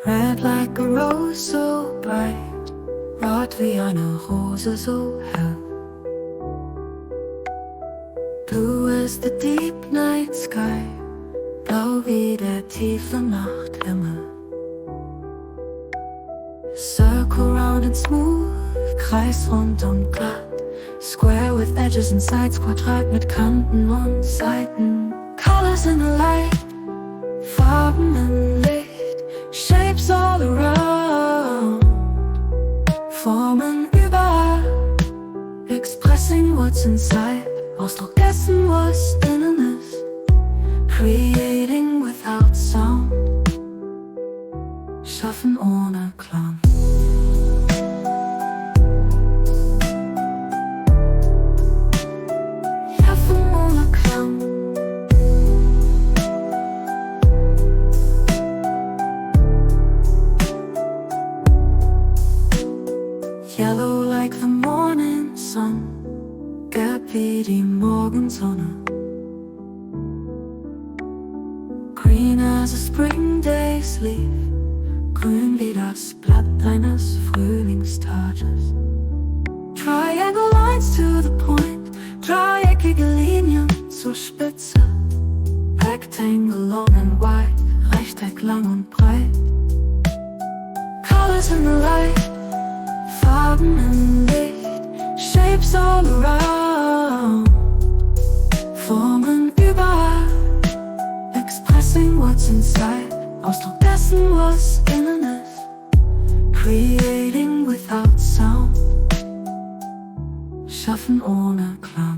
Red like a rose so bright, rot wie eine Rose so hell. Blue as the deep night sky, blau wie der tiefe Nachthimmel. Circle round and smooth, Kreis rund und glatt, square with edges and sides, Quadrat mit Kanten und Seiten. Colors in the light, Farben im Licht, shapes all around, Formen überall, expressing what's inside, Ausdruck dessen, was innen ist, creating without sound, schaffen ohne Klang. Schaffen ohne Klang. Yellow like the morning sun, gelb wie die Morgensonne. Green as a spring day's leaf, grün wie das Blatt eines Frühlingstages. Triangle lines to the point, dreieckige Linien zur Spitze. Rectangle long and wide, Rechteck lang und breit. Colors in the light, Farben im Licht, shapes all around, Formen überall, expressing what's inside, Ausdruck dessen, was innen ist, creating without sound, schaffen ohne Klang.